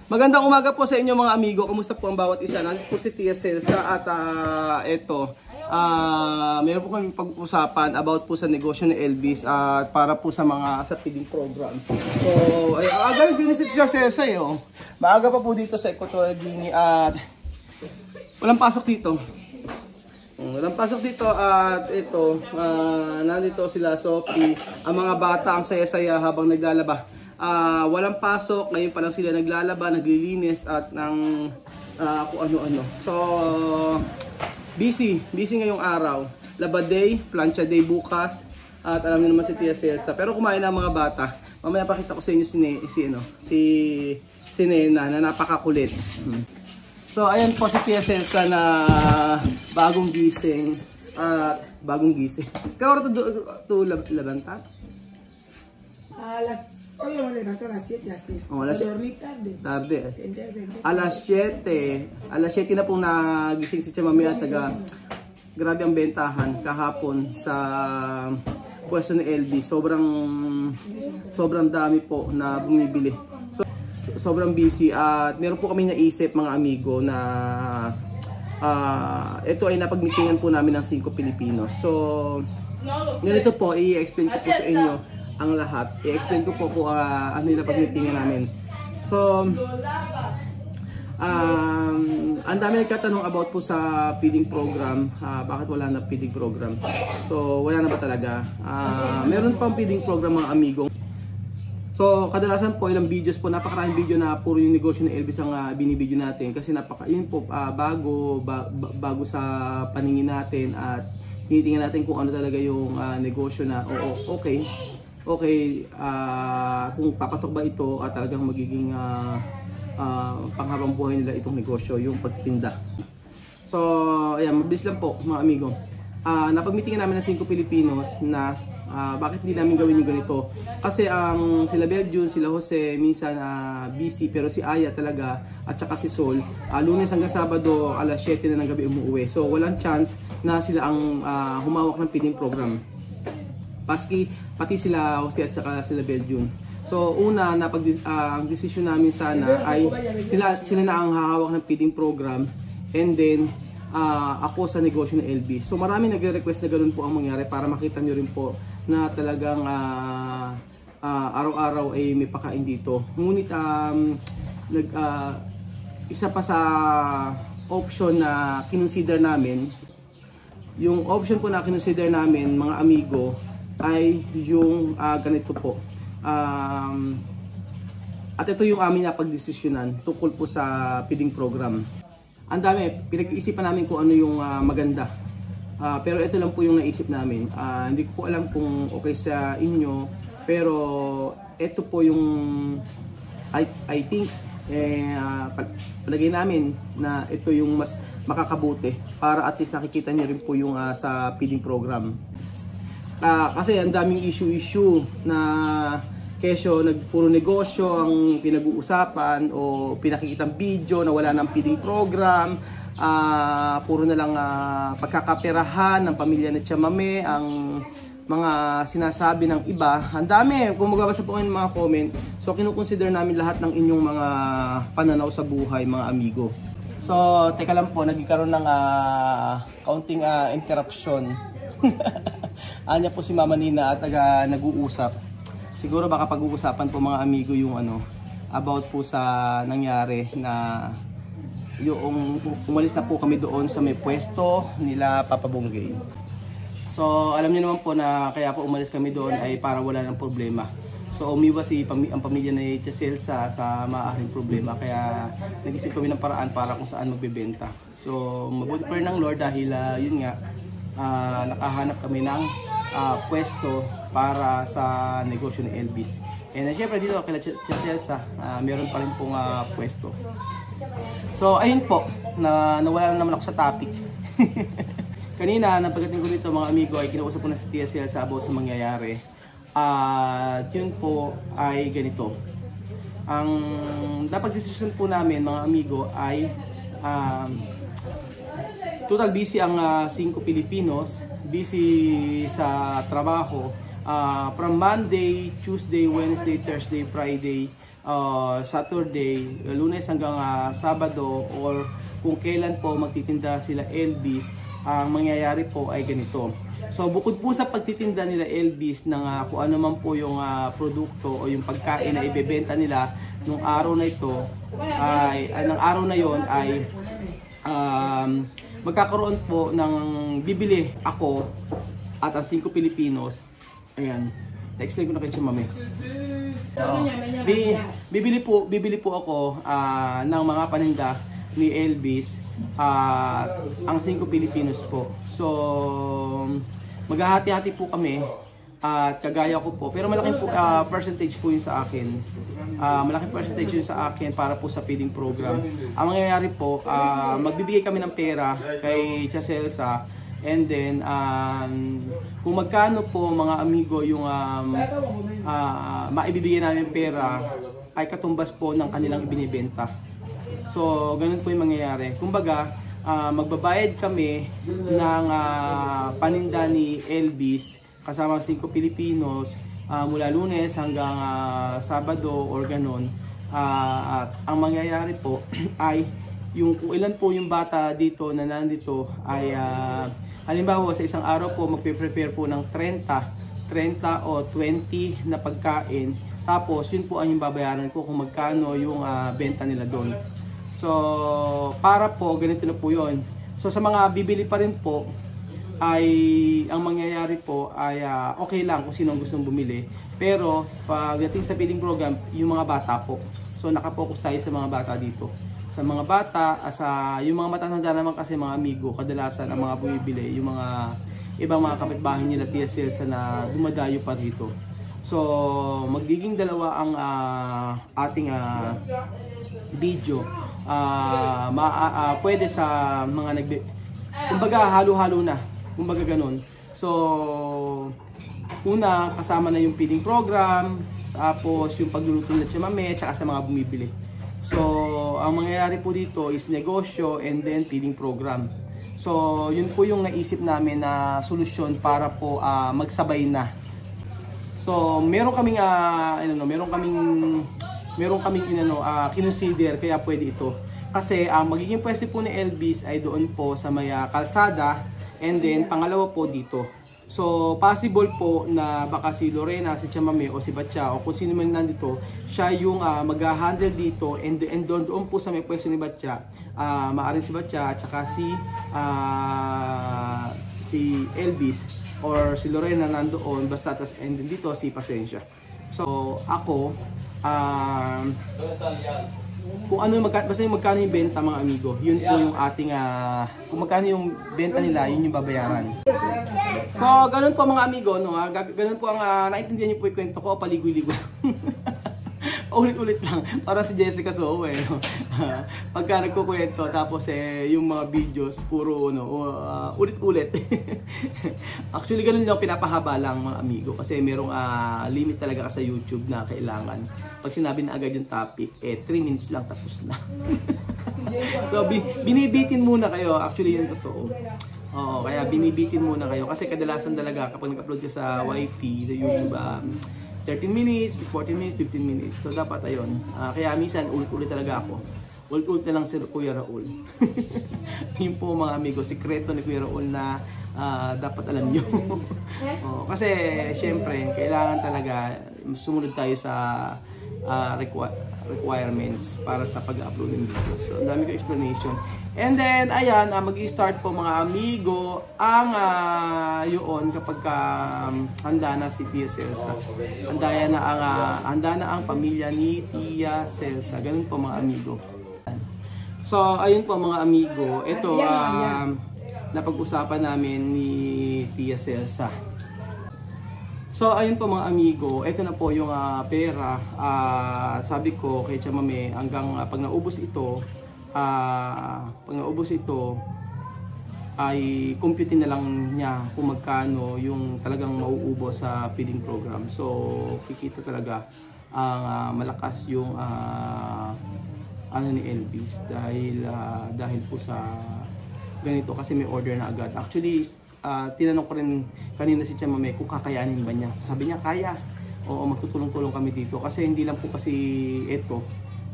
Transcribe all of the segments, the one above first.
Magandang umaga po sa inyo mga amigo. Kumusta po ang bawat isa? Nandito po si Tia Celsa at mayroon po kami pag-usapan about po sa negosyo ni Elvis at para po sa mga sa feeding program. So, aga din si Tia Celsa Maaga pa po dito sa Equatorial Guinea at walang pasok dito. Walang pasok dito at ito, nandito sila Sophie, ang mga bata ang saya-saya habang naglalaba. Walang pasok, ngayon pa lang sila naglalaba, naglilinis at ng kung ano-ano. So, busy ngayong araw. Laba day, plancha day bukas. At alam niyo naman si Tia Celsa. Pero kumain na ang mga bata. Mamaya pakita ko sa inyo si Nena na napakakulit. So, ayan po si Tia Celsa na bagong gising. Bagong gising. Kaya oras to labanta? Hoy, yo me levanto a las 7 así. Dormí tarde. Tarde. Alas 7 na pong nagising si Chamami at grabe ang bentahan kahapon sa pwesto ni LD. Sobrang dami po na bumibili. So, sobrang busy at meron po kami naisip mga amigo na ito ay napagmitingan po namin ng 5 Pilipinos. So, ganito po, i-explain ko po sa inyo ang lahat. I-explain ko po kung ano yung napag-meetingan namin. So, ang dami nagtatanong about po sa feeding program. Bakit wala na feeding program? So, wala na ba talaga? Meron pang feeding program mga amigo. So, kadalasan po ilang videos po, napakaraming video na puro yung negosyo ng Elvis ang binibideo natin. Kasi yun po, bago sa paningin natin at tinitingnan natin kung ano talaga yung negosyo na okay, kung papatok ba ito at talagang magiging panghabang buhay nila itong negosyo, yung pagtitinda. So, ayan, mabilis lang po mga amigo. Napag-meetingan namin ng 5 Pilipinos na bakit hindi namin gawin yung ganito. Kasi sila Belgium, sila Jose, minsan busy, pero si Aya talaga at saka si Sol, Lunes hanggang Sabado, alas 7 na ng gabi umuwi. So, walang chance na sila ang humawak ng feeding program. Pati sila Jose at saka sila Belgium. So una ang desisyon namin sana ay sila na ang hahawak ng feeding program and then ako sa negosyo ng LB. So marami nagre-request na ganoon po ang mangyari para makita nyo rin po na talagang araw-araw ay may pakain dito. Ngunit isa pa sa option na kinonsider namin, yung option po na kinonsider namin mga amigo ay yung ganito po. At ito yung aming napagdesisyonan tungkol po sa feeding program. Ang dami, pinag-iisipan namin kung ano yung maganda. Pero ito lang po yung naisip namin. Hindi ko po alam kung okay sa inyo, pero ito po yung I think palagay namin na ito yung mas makakabuti para at least nakikita niyo rin po yung sa feeding program. Kasi ang daming issue na kesyo puro negosyo ang pinag-uusapan o pinakikitang video na wala ng feeding program, puro na lang pagkakaperahan ng pamilya ni Chamame ang mga sinasabi ng iba. Ang dami, kung magbabasa po kayo ng mga comment, so kinukonsider namin lahat ng inyong mga pananaw sa buhay mga amigo. So teka lang po, nagkaroon ng kaunting interruption. Anya po si Mama Nina at nag-uusap. Siguro baka pag-uusapan po mga amigo yung about po sa nangyari na yung umalis na po kami doon sa may pwesto nila Papa Bonggay. So alam niyo naman po na kaya po umalis kami doon ay para wala ng problema. So umiwas ang pamilya ni Tia Celsa sa maaaring problema, kaya nag-isip kami ng paraan para kung saan magbebenta. So mabuti pa rin ng Lord dahil yun nga, nakahanap kami ng pwesto para sa negosyo ni Elvis. And syempre dito kay Tia Celsa, meron pa rin pong pwesto. So ayun po, nawala na naman ako sa topic. Kanina, napagdating ko dito mga amigo, ay kinausap ko na si Tia Celsa about sa mangyayari. Yun po ay ganito. Ang dapat decision po namin mga amigo ay total busy ang 5 Pilipinos, busy sa trabaho. From Monday, Tuesday, Wednesday, Thursday, Friday, Saturday, Lunes hanggang Sabado, or kung kailan po magtitinda sila Elvis, ang mangyayari po ay ganito. So bukod po sa pagtitinda nila Elvis ng kung ano man po yung produkto o yung pagkain na ibebenta nila nung araw na ito, ay ng araw na yon ay magkakaroon po ng bibili ako at ang 5 Pilipinos. Ayan, na-explain ko na kay Mami. Bibili po ako ng mga paninda ni Elvis, ang 5 Pilipinos po. So maghahati-hati po kami at kagaya ko po, pero malaking po, percentage po yun sa akin. Malaking percentage yun sa akin para po sa feeding program. Ang mangyayari po, magbibigay kami ng pera kay Tia Celsa, and then kung magkano po mga amigo yung maibibigay namin pera ay katumbas po ng kanilang ibinibenta. So ganun po yung mangyayari. Kumbaga, magbabayad kami ng paninda ni Elvis kasama 5 Pilipinos mula Lunes hanggang Sabado or ganun. At ang mangyayari po ay yung kung ilan po yung bata dito na nandito ay halimbawa sa isang araw po magpe-prepare po ng 30 o 20 na pagkain. Tapos yun po ang yung babayaran ko kung magkano yung benta nila doon. So para po ganito na po yun. So sa mga bibili pa rin po ay ang mangyayari po ay okay lang kung sino ang gustong bumili. Pero pagdating sa feeding program, yung mga bata po. So nakapokus tayo sa mga bata dito. Sa mga bata, yung mga matatanda naman kasi mga amigo, kadalasan ang mga bumibili, yung mga ibang mga kapitbahay nila Tia Celsa na dumadayo pa dito. So magiging dalawa ang ating video. Pwede sa mga kumbaga halo-halo na. Kumbaga ganun. So, una, kasama na yung feeding program, tapos yung pagluluto nila Tia Mame, tsaka sa mga bumibili. So, ang mangyayari po dito is negosyo and then feeding program. So, yun po yung naisip namin na solusyon para po magsabay na. So, meron kaming kinonsider kaya pwede ito. Kasi ang magiging pwesto po ni Elvis ay doon po sa may kalsada. And then, pangalawa po dito. So, possible po na baka si Lorena, si Tia Mame, o si Batya, o kung sino man nandito, siya yung mag-handle dito. And doon po sa may pwesto ni Batya, maaaring si Batya, at saka si Elvis, or si Lorena nandoon, basta, and then dito si Pasensya. So, ako, kung ano basta yung magkano yung benta mga amigo, yun po yung ating kung magkano yung benta nila, yun yung babayaran. So ganun po mga amigo, no, ganun po ang naintindihan niyo po yung kwento ko, paligoy-ligoy. Ulit-ulit lang para si Jessica Soho pagka nagkukwento tapos yung mga videos puro ulit-ulit. Actually ganun lang, pinapahaba lang mga amigo kasi merong limit talaga sa YouTube na kailangan pag sinabi na agad yung topic 3 minutes lang tapos na. So binibitin muna kayo, actually yun totoo. Kaya binibitin muna kayo kasi kadalasan talaga kapag nag-upload ka sa YT, sa YouTube, 13 minutes, 14 minutes, 15 minutes. So dapat ayun. Kaya minsan ulit-ulit talaga ako. Ulit-ulit na lang si Kuya Raul. Yun po mga amigo, sikreto ni Kuya Raul na dapat alam nyo. Kasi syempre, kailangan talaga sumunod tayo sa requirements para sa pag-upload ng videos. So dami ko explanation. And then, ayan, mag-i-start po mga amigo ang yun kapag handa na si Tia Celsa. Handa na ang pamilya ni Tia Celsa. Ganun po mga amigo. So, ayun po mga amigo. Ito, napag-usapan namin ni Tia Celsa. So, ayun po mga amigo. Ito na po yung pera. Sabi ko kay Tia Mame, hanggang pag naubos ito, ay computin na lang niya kung magkano yung talagang mauubos sa feeding program. So kikita talaga ang malakas yung ni Elvis dahil po sa ganito kasi may order na agad. Actually tinanong ko rin kanina si Tia Mame kung kakayanin ba niya. Sabi niya kaya. Oo, magtutulong-tulong kami dito kasi hindi lang po kasi ito.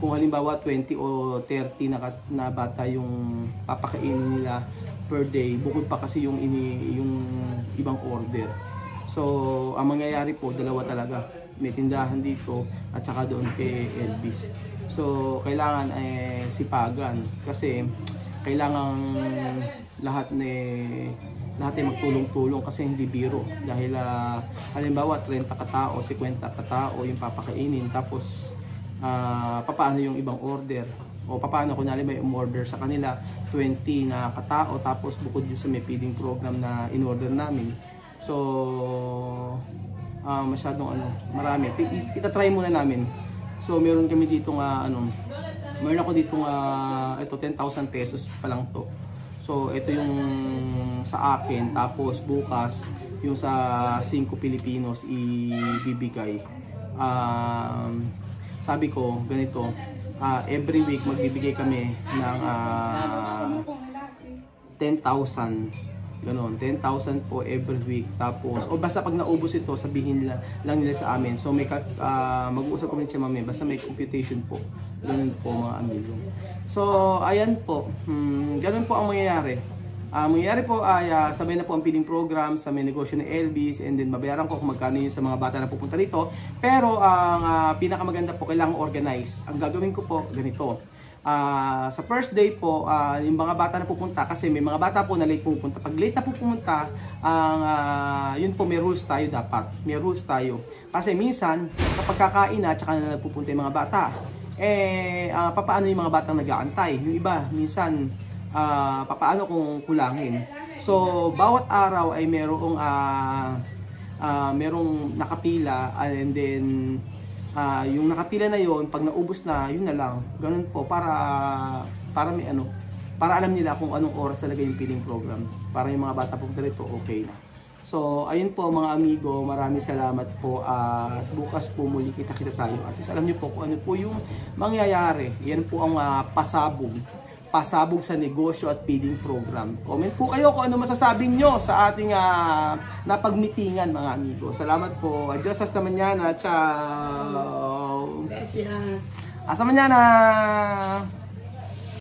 Kung halimbawa 20 o 30 na bata yung papakainin nila per day, bukod pa kasi yung ibang order. So, ang mangyayari po, dalawa talaga. May tindahan dito at saka doon kay Elvis. So, kailangan sipagan kasi kailangan lahat ay magtulong-tulong kasi hindi biro. Dahil halimbawa 30 katao, 50 katao yung papakainin, tapos paano yung ibang order? O paano kung may umorder sa kanila 20 na katao, tapos bukod yung sa may feeding program na in-order namin. So, masyadong marami. Itatry muna namin. So, meron kami dito meron ako dito ito 10,000 pesos pa lang to. So, ito yung sa akin, tapos bukas yung sa 5 Pilipinos ibibigay. Sabi ko, ganito, every week magbibigay kami ng 10,000. Ganon, 10,000 po every week. Tapos, o basta pag naubos ito, sabihin lang nila sa amin. So, mag-uusap kami siya mamaya, basta may computation po. Ganon po mga amigo. So, ayan po. Ganon po ang mangyayari. Mangyayari po ay sabay na po ang feeding program sa may negosyo ni Elvis, and then babayaran ko kung magkano yun sa mga bata na pupunta rito. Pero ang pinakamaganda po, kailangan organize. Ang gagawin ko po, ganito. Sa first day po, yung mga bata na pupunta, kasi may mga bata po na late pupunta. Pag late na po pumunta, yun po may rules tayo dapat. May rules tayo. Kasi minsan, kapag kakain na, tsaka na nagpupunta yung mga bata, papaano yung mga batang nag-aantay? Yung iba, minsan, papaano kung kulangin? So, bawat araw ay merong nakapila, and then yung nakapila na yon, pag naubos na, yun na lang. Ganun po para may para alam nila kung anong oras talaga yung feeding program. Para yung mga bata po dito okay na. So, ayun po mga amigo, maraming salamat po. Bukas po muli kita tayo. At least alam niyo po kung ano po yung mangyayari. Yan po ang pasabog sa negosyo at feeding program. Comment po kayo kung ano masasabi nyo sa ating napagmitingan mga amigo. Salamat po. Adios, hasta mañana. Ciao. Gracias. Hasta mañana.